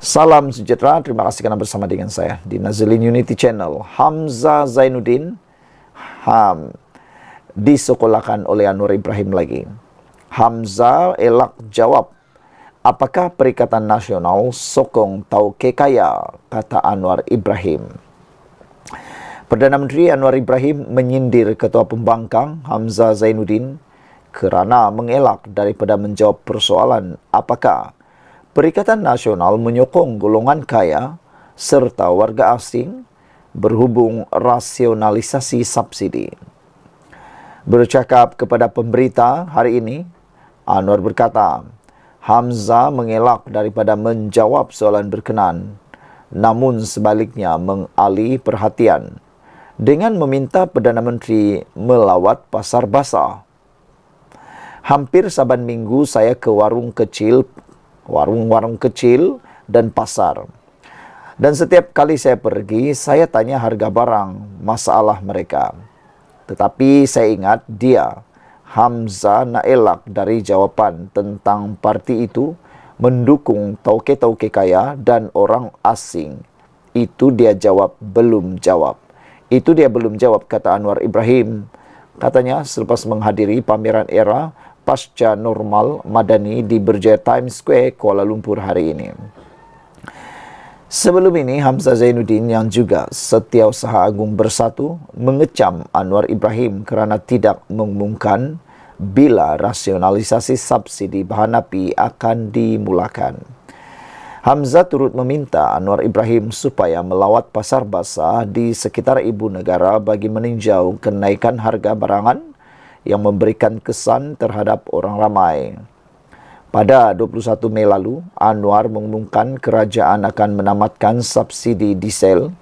Salam sejahtera, terima kasih karena bersama dengan saya di Nazilin Unity Channel. Hamzah Zainuddin disekolahkan oleh Anwar Ibrahim lagi. Hamzah elak jawab, apakah Perikatan Nasional sokong Tauke Kaya, kata Anwar Ibrahim. Perdana Menteri Anwar Ibrahim menyindir Ketua Pembangkang Hamzah Zainuddin kerana mengelak daripada menjawab persoalan apakah Perikatan Nasional menyokong golongan kaya serta warga asing berhubung rasionalisasi subsidi. Bercakap kepada pemberita hari ini, Anwar berkata, Hamzah mengelak daripada menjawab soalan berkenaan, namun sebaliknya mengalih perhatian dengan meminta Perdana Menteri melawat pasar basah. Hampir saban minggu saya ke warung kecil dan pasar. Dan setiap kali saya pergi, saya tanya harga barang, masalah mereka. Tetapi saya ingat dia, Hamzah, nak elak dari jawapan tentang parti itu mendukung tauke-tauke kaya dan orang asing. Itu dia jawab, belum jawab. Itu dia belum jawab, kata Anwar Ibrahim. Katanya selepas menghadiri pameran era pasca normal Madani di Berjaya Times Square, Kuala Lumpur hari ini. Sebelum ini, Hamzah Zainuddin yang juga Setiausaha Agung Bersatu mengecam Anwar Ibrahim kerana tidak mengumumkan bila rasionalisasi subsidi bahan api akan dimulakan. Hamzah turut meminta Anwar Ibrahim supaya melawat pasar basah di sekitar ibu negara bagi meninjau kenaikan harga barangan yang memberikan kesan terhadap orang ramai. Pada 21 Mei lalu, Anwar mengumumkan kerajaan akan menamatkan subsidi diesel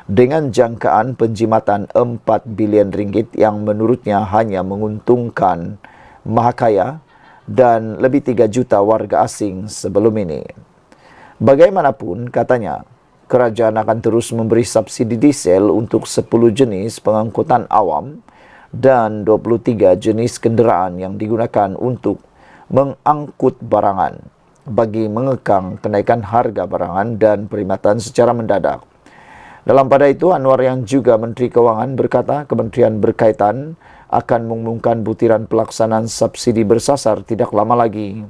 dengan jangkaan penjimatan 4 bilion ringgit yang menurutnya hanya menguntungkan mahakaya dan lebih 3 juta warga asing sebelum ini. Bagaimanapun, katanya, kerajaan akan terus memberi subsidi diesel untuk 10 jenis pengangkutan awam dan 23 jenis kenderaan yang digunakan untuk mengangkut barangan bagi mengekang kenaikan harga barangan dan perkhidmatan secara mendadak. Dalam pada itu, Anwar yang juga Menteri Kewangan berkata kementerian berkaitan akan mengumumkan butiran pelaksanaan subsidi bersasar tidak lama lagi.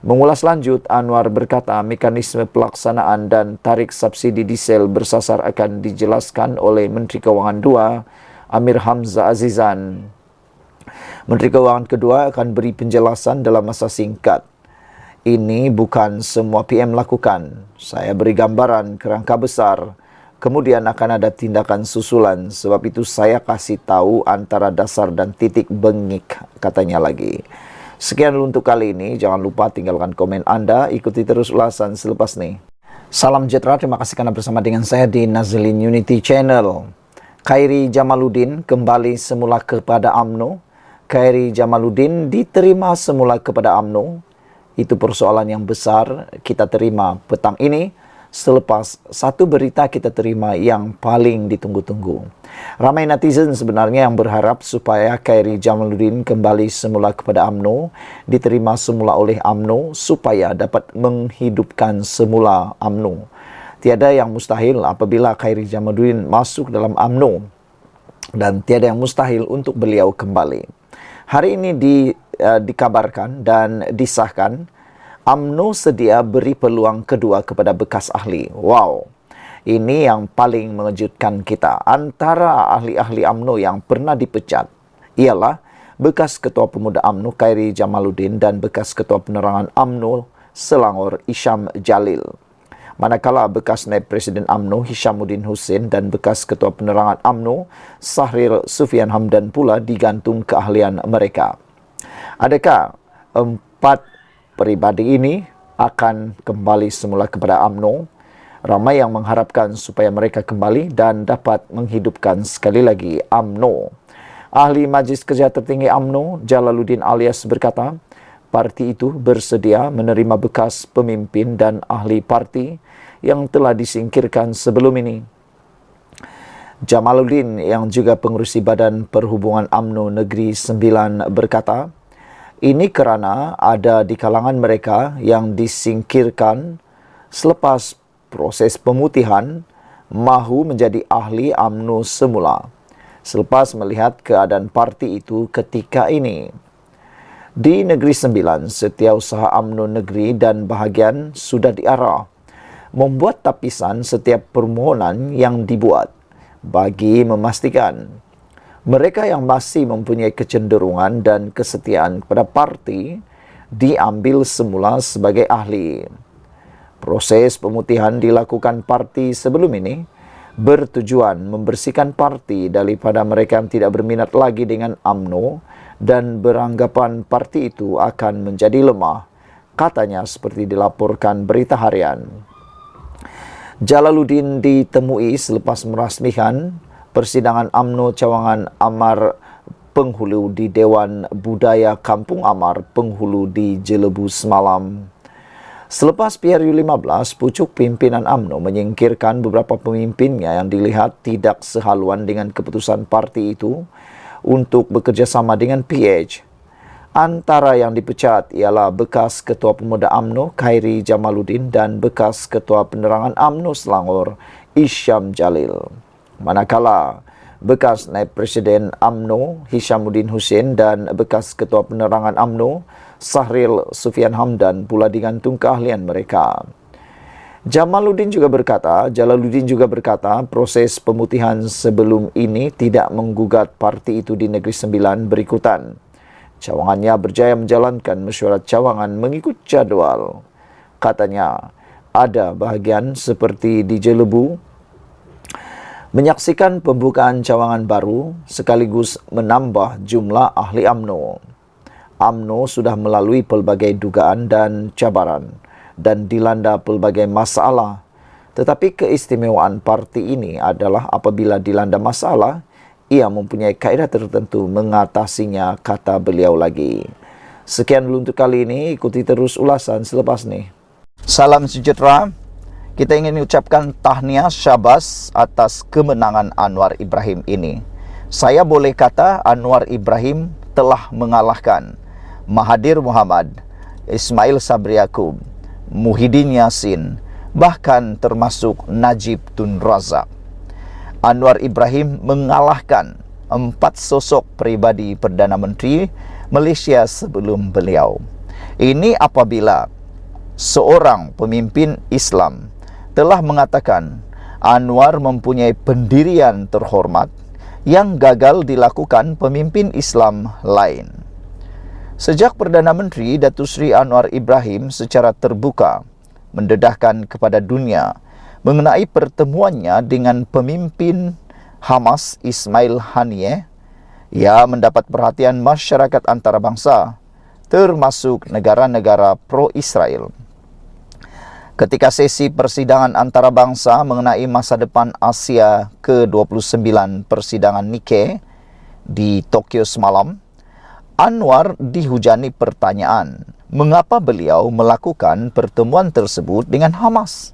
Mengulas lanjut, Anwar berkata mekanisme pelaksanaan dan tarik subsidi diesel bersasar akan dijelaskan oleh Menteri Kewangan 2, Amir Hamzah Azizan. Menteri Kewangan kedua akan beri penjelasan dalam masa singkat. Ini bukan semua PM lakukan. Saya beri gambaran kerangka besar. Kemudian akan ada tindakan susulan. Sebab itu saya kasih tahu antara dasar dan titik bengik, katanya lagi. Sekian dulu untuk kali ini. Jangan lupa tinggalkan komen Anda. Ikuti terus ulasan selepas ini. Salam sejahtera. Terima kasih karena bersama dengan saya di Nazilin Unity Channel. Khairi Jamaluddin kembali semula kepada UMNO. Khairi Jamaluddin diterima semula kepada UMNO. Itu persoalan yang besar kita terima petang ini selepas satu berita kita terima yang paling ditunggu-tunggu. Ramai netizen sebenarnya yang berharap supaya Khairi Jamaluddin kembali semula kepada UMNO, diterima semula oleh UMNO supaya dapat menghidupkan semula UMNO. Tiada yang mustahil apabila Khairi Jamaluddin masuk dalam UMNO dan tiada yang mustahil untuk beliau kembali. Hari ini dikabarkan dan disahkan UMNO sedia beri peluang kedua kepada bekas ahli. Wow, ini yang paling mengejutkan kita. Antara ahli-ahli UMNO yang pernah dipecat ialah bekas Ketua Pemuda UMNO Khairi Jamaluddin dan bekas Ketua Penerangan UMNO Selangor Isham Jalil. Manakala bekas Naib Presiden UMNO Hishamuddin Hussein dan bekas Ketua Penerangan UMNO Sahril Sufian Hamdan pula digantung keahlian mereka. Adakah 4 peribadi ini akan kembali semula kepada UMNO? Ramai yang mengharapkan supaya mereka kembali dan dapat menghidupkan sekali lagi UMNO. Ahli Majlis Kerja Tertinggi UMNO Jalaluddin Alias berkata, parti itu bersedia menerima bekas pemimpin dan ahli parti yang telah disingkirkan sebelum ini. Jamaluddin yang juga pengerusi Badan Perhubungan UMNO Negeri 9 berkata, ini kerana ada di kalangan mereka yang disingkirkan selepas proses pemutihan, mahu menjadi ahli UMNO semula selepas melihat keadaan parti itu ketika ini. Di Negeri Sembilan, Setiausaha UMNO Negeri dan Bahagian sudah diarah membuat tapisan setiap permohonan yang dibuat bagi memastikan mereka yang masih mempunyai kecenderungan dan kesetiaan kepada parti diambil semula sebagai ahli. Proses pemutihan dilakukan parti sebelum ini bertujuan membersihkan parti daripada mereka yang tidak berminat lagi dengan UMNO dan beranggapan parti itu akan menjadi lemah, katanya seperti dilaporkan Berita Harian. Jalaluddin ditemui selepas merasmikan persidangan UMNO Cawangan Amar Penghulu di Dewan Budaya Kampung Amar Penghulu di Jelebu semalam. Selepas PRU15, pucuk pimpinan UMNO menyingkirkan beberapa pemimpinnya yang dilihat tidak sehaluan dengan keputusan parti itu untuk bekerjasama dengan PH. Antara yang dipecat ialah bekas Ketua Pemuda UMNO Khairi Jamaluddin dan bekas Ketua Penerangan UMNO Selangor Isyam Jalil. Manakala bekas Naib Presiden UMNO Hishamuddin Hussein dan bekas Ketua Penerangan UMNO Sahril Sufian Hamdan pula digantung keahlian mereka. Jalaluddin juga berkata proses pemutihan sebelum ini tidak menggugat parti itu di Negeri Sembilan berikutan. Cawangannya berjaya menjalankan mesyuarat cawangan mengikut jadual. Katanya, ada bahagian seperti di Jelebu menyaksikan pembukaan cawangan baru sekaligus menambah jumlah ahli UMNO. UMNO sudah melalui pelbagai dugaan dan cabaran dan dilanda pelbagai masalah. Tetapi keistimewaan parti ini adalah apabila dilanda masalah, ia mempunyai kaedah tertentu mengatasinya, kata beliau lagi. Sekian dulu untuk kali ini, ikuti terus ulasan selepas ini. Salam sejahtera. Kita ingin mengucapkan tahniah syabas atas kemenangan Anwar Ibrahim ini. Saya boleh kata Anwar Ibrahim telah mengalahkan Mahathir Mohamad, Ismail Sabri Yaakob, Muhyiddin Yassin, bahkan termasuk Najib Tun Razak. Anwar Ibrahim mengalahkan 4 sosok pribadi Perdana Menteri Malaysia sebelum beliau. Ini apabila seorang pemimpin Islam telah mengatakan Anwar mempunyai pendirian terhormat yang gagal dilakukan pemimpin Islam lain. Sejak Perdana Menteri Datuk Seri Anwar Ibrahim secara terbuka mendedahkan kepada dunia mengenai pertemuannya dengan pemimpin Hamas Ismail Haniyeh, ia mendapat perhatian masyarakat antarabangsa, termasuk negara-negara pro-Israel. Ketika sesi persidangan antarabangsa mengenai masa depan Asia ke-29 persidangan Nikkei di Tokyo semalam, Anwar dihujani pertanyaan mengapa beliau melakukan pertemuan tersebut dengan Hamas.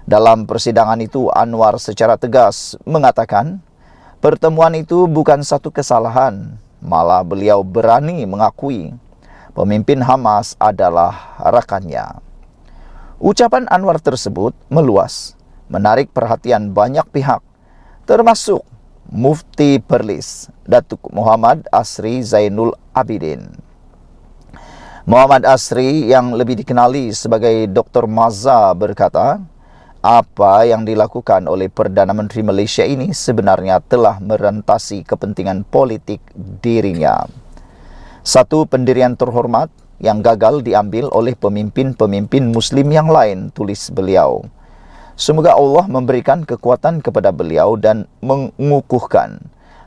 Dalam persidangan itu, Anwar secara tegas mengatakan pertemuan itu bukan satu kesalahan, malah beliau berani mengakui pemimpin Hamas adalah rakannya. Ucapan Anwar tersebut meluas, menarik perhatian banyak pihak, termasuk Mufti Perlis, Datuk Muhammad Asri Zainul Abidin. Muhammad Asri yang lebih dikenali sebagai Dr. Mazza berkata, apa yang dilakukan oleh Perdana Menteri Malaysia ini sebenarnya telah merentasi kepentingan politik dirinya. Satu pendirian terhormat yang gagal diambil oleh pemimpin-pemimpin Muslim yang lain, tulis beliau. Semoga Allah memberikan kekuatan kepada beliau dan mengukuhkan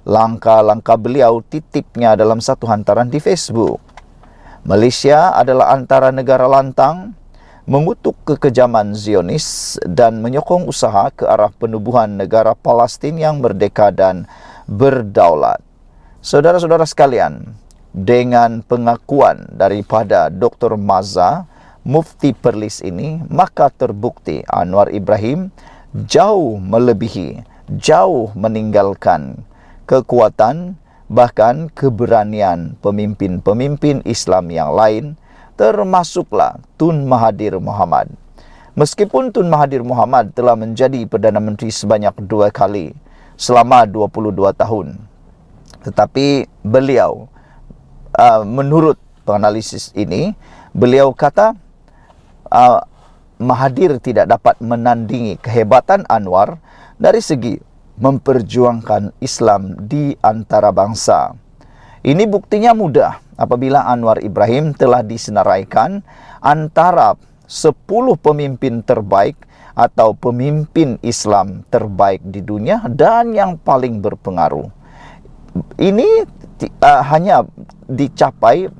langkah-langkah beliau, titipnya dalam satu hantaran di Facebook. Malaysia adalah antara negara lantang mengutuk kekejaman Zionis dan menyokong usaha ke arah penubuhan negara Palestin yang merdeka dan berdaulat. Saudara-saudara sekalian, dengan pengakuan daripada Dr. Mazza, Mufti Perlis ini, maka terbukti Anwar Ibrahim jauh melebihi, jauh meninggalkan kekuatan, bahkan keberanian pemimpin-pemimpin Islam yang lain, termasuklah Tun Mahathir Mohamad. Meskipun Tun Mahathir Mohamad telah menjadi Perdana Menteri sebanyak 2 kali selama 22 tahun, tetapi beliau, menurut penganalisis ini, beliau kata Mahathir tidak dapat menandingi kehebatan Anwar dari segi memperjuangkan Islam di antara bangsa. Ini buktinya mudah apabila Anwar Ibrahim telah disenaraikan antara 10 pemimpin terbaik atau pemimpin Islam terbaik di dunia dan yang paling berpengaruh. Ini hanya dicapai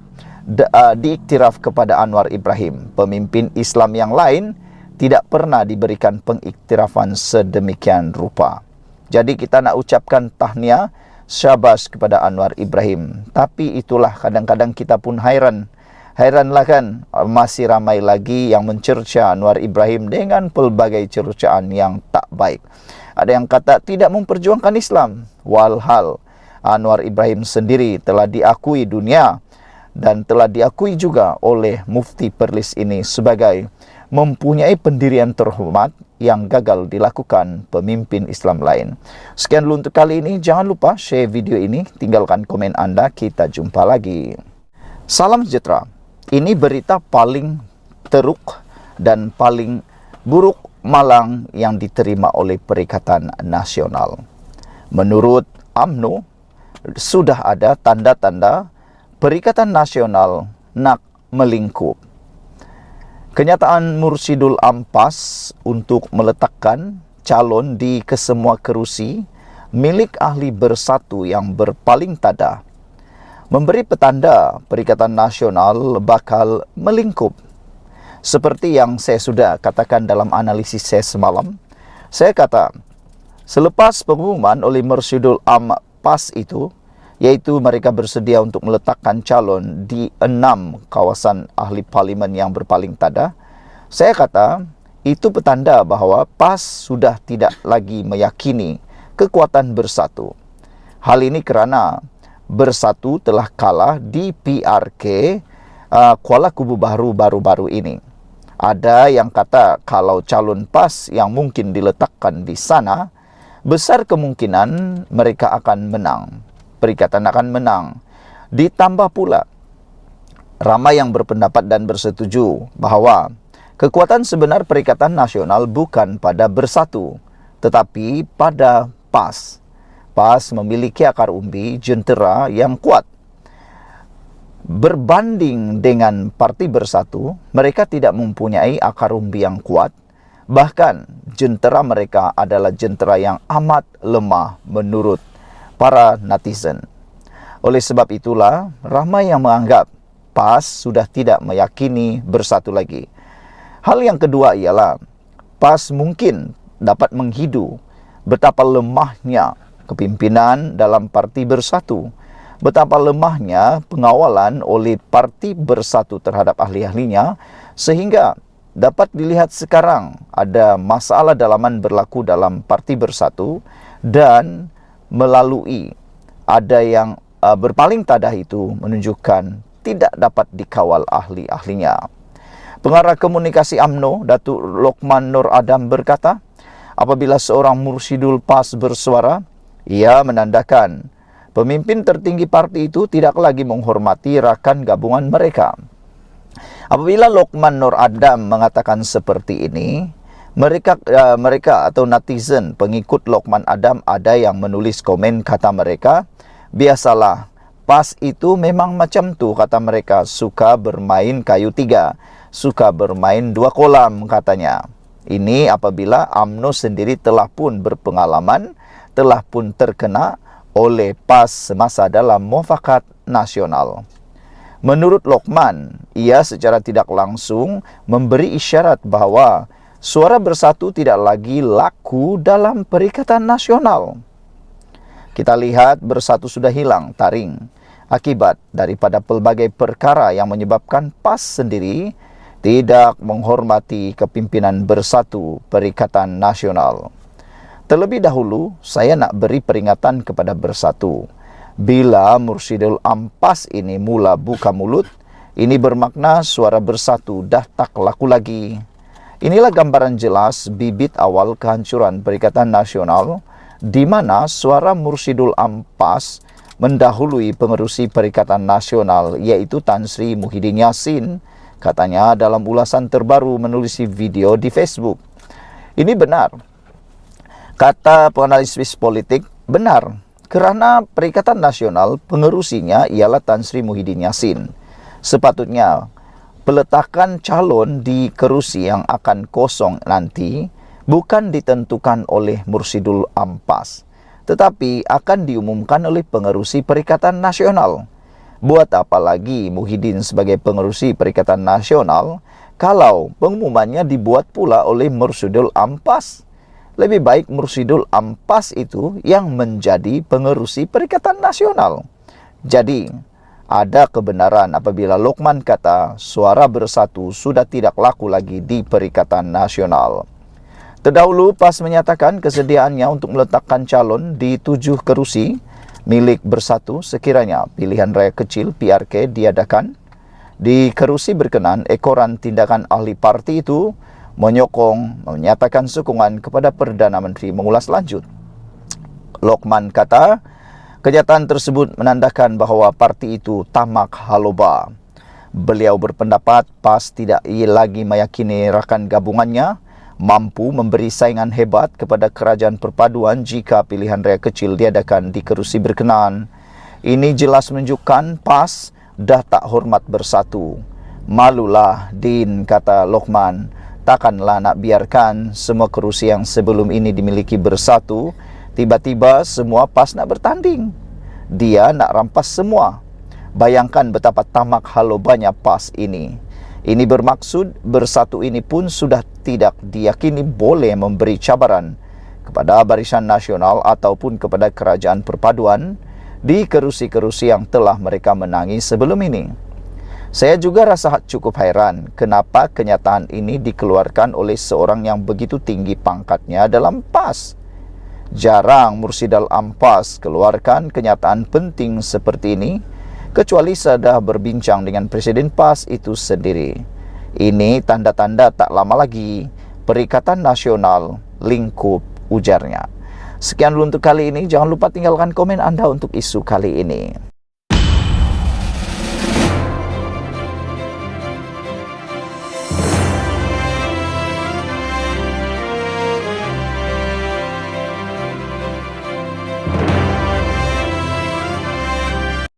diiktiraf kepada Anwar Ibrahim. Pemimpin Islam yang lain tidak pernah diberikan pengiktirafan sedemikian rupa. Jadi kita nak ucapkan tahniah, syabas kepada Anwar Ibrahim. Tapi itulah kadang-kadang kita pun Heranlah kan, masih ramai lagi yang mencerca Anwar Ibrahim dengan pelbagai cercaan yang tak baik. Ada yang kata tidak memperjuangkan Islam. Walhal Anwar Ibrahim sendiri telah diakui dunia dan telah diakui juga oleh Mufti Perlis ini sebagai mempunyai pendirian terhormat yang gagal dilakukan pemimpin Islam lain. Sekian dulu untuk kali ini. Jangan lupa share video ini, tinggalkan komen Anda. Kita jumpa lagi. Salam sejahtera. Ini berita paling teruk dan paling buruk malang yang diterima oleh Perikatan Nasional. Menurut UMNO, sudah ada tanda-tanda Perikatan Nasional nak melingkup. Kenyataan Mursyidul Ampas untuk meletakkan calon di kesemua kerusi milik ahli bersatu yang berpaling tada memberi petanda Perikatan Nasional bakal melingkup. Seperti yang saya sudah katakan dalam analisis saya semalam, saya kata, selepas pengumuman oleh Mursyidul Ampas itu, yaitu mereka bersedia untuk meletakkan calon di 6 kawasan ahli parlimen yang berpaling tada, saya kata, itu petanda bahawa PAS sudah tidak lagi meyakini kekuatan bersatu. Hal ini kerana Bersatu telah kalah di PRK Kuala Kubu Baru baru-baru ini. Ada yang kata kalau calon PAS yang mungkin diletakkan di sana, besar kemungkinan mereka akan menang. Perikatan akan menang. Ditambah pula, ramai yang berpendapat dan bersetuju bahawa kekuatan sebenar Perikatan Nasional bukan pada Bersatu, tetapi pada PAS. PAS memiliki akar umbi jentera yang kuat. Berbanding dengan Parti Bersatu, mereka tidak mempunyai akar umbi yang kuat. Bahkan, jentera mereka adalah jentera yang amat lemah menurut para netizen. Oleh sebab itulah, ramai yang menganggap PAS sudah tidak meyakini Bersatu lagi. Hal yang kedua ialah, PAS mungkin dapat menghidu betapa lemahnya kepimpinan dalam Parti Bersatu, betapa lemahnya pengawalan oleh Parti Bersatu terhadap ahli-ahlinya, sehingga dapat dilihat sekarang ada masalah dalaman berlaku dalam Parti Bersatu dan melalui ada yang berpaling tadah itu menunjukkan tidak dapat dikawal ahli-ahlinya. Pengarah komunikasi UMNO, Datuk Lokman Nur Adam berkata, apabila seorang Mursyidul PAS bersuara, ia menandakan pemimpin tertinggi parti itu tidak lagi menghormati rakan gabungan mereka. Apabila Lokman Nur Adam mengatakan seperti ini, mereka atau netizen pengikut Lokman Adam ada yang menulis komen, kata mereka, biasalah, PAS itu memang macam tu, kata mereka, suka bermain kayu 3, suka bermain 2 kolam, katanya. Ini apabila UMNO sendiri telah pun berpengalaman, telah pun terkena oleh PAS semasa dalam Mufakat Nasional. Menurut Lokman, ia secara tidak langsung memberi isyarat bahawa suara Bersatu tidak lagi laku dalam Perikatan Nasional. Kita lihat Bersatu sudah hilang taring akibat daripada pelbagai perkara yang menyebabkan PAS sendiri tidak menghormati kepimpinan Bersatu Perikatan Nasional. Terlebih dahulu, saya nak beri peringatan kepada Bersatu. Bila Mursyidul Ampas ini mula buka mulut, ini bermakna suara Bersatu dah tak laku lagi. Inilah gambaran jelas bibit awal kehancuran Perikatan Nasional di mana suara Mursyidul Ampas mendahului pengerusi Perikatan Nasional yaitu Tan Sri Muhyiddin Yassin, katanya dalam ulasan terbaru menulis video di Facebook. Ini benar. Kata penganalisis politik, benar. Kerana Perikatan Nasional pengerusinya ialah Tan Sri Muhyiddin Yassin. Sepatutnya peletakan calon di kerusi yang akan kosong nanti bukan ditentukan oleh Mursyidul Ampas, tetapi akan diumumkan oleh pengerusi Perikatan Nasional. Buat apa lagi Muhyiddin sebagai pengerusi Perikatan Nasional kalau pengumumannya dibuat pula oleh Mursyidul Ampas? Lebih baik Mursyidul Ampas itu yang menjadi pengerusi Perikatan Nasional. Jadi, ada kebenaran apabila Lokman kata suara bersatu sudah tidak laku lagi di Perikatan Nasional. Terdahulu PAS menyatakan kesediaannya untuk meletakkan calon di 7 kerusi milik Bersatu sekiranya pilihan raya kecil PRK diadakan. Di kerusi berkenan, ekoran tindakan ahli parti itu menyatakan sokongan kepada Perdana Menteri mengulas lanjut. Lokman kata, kenyataan tersebut menandakan bahawa parti itu tamak haloba. Beliau berpendapat PAS tidak lagi meyakini rakan gabungannya mampu memberi saingan hebat kepada kerajaan perpaduan jika pilihan raya kecil diadakan di kerusi berkenaan. Ini jelas menunjukkan PAS dah tak hormat Bersatu. Malulah Din, kata Lokman. Takkanlah nak biarkan semua kerusi yang sebelum ini dimiliki Bersatu, tiba-tiba semua PAS nak bertanding. Dia nak rampas semua. Bayangkan betapa tamak halobanya PAS ini. Ini bermaksud Bersatu ini pun sudah tidak diyakini boleh memberi cabaran kepada Barisan Nasional ataupun kepada Kerajaan Perpaduan di kerusi-kerusi yang telah mereka menangi sebelum ini. Saya juga rasa cukup hairan kenapa kenyataan ini dikeluarkan oleh seorang yang begitu tinggi pangkatnya dalam PAS. Jarang Mursyidul Ampas keluarkan kenyataan penting seperti ini, kecuali sudah berbincang dengan Presiden PAS itu sendiri. Ini tanda-tanda tak lama lagi Perikatan Nasional lingkup, ujarnya. Sekian dulu untuk kali ini. Jangan lupa tinggalkan komen Anda untuk isu kali ini.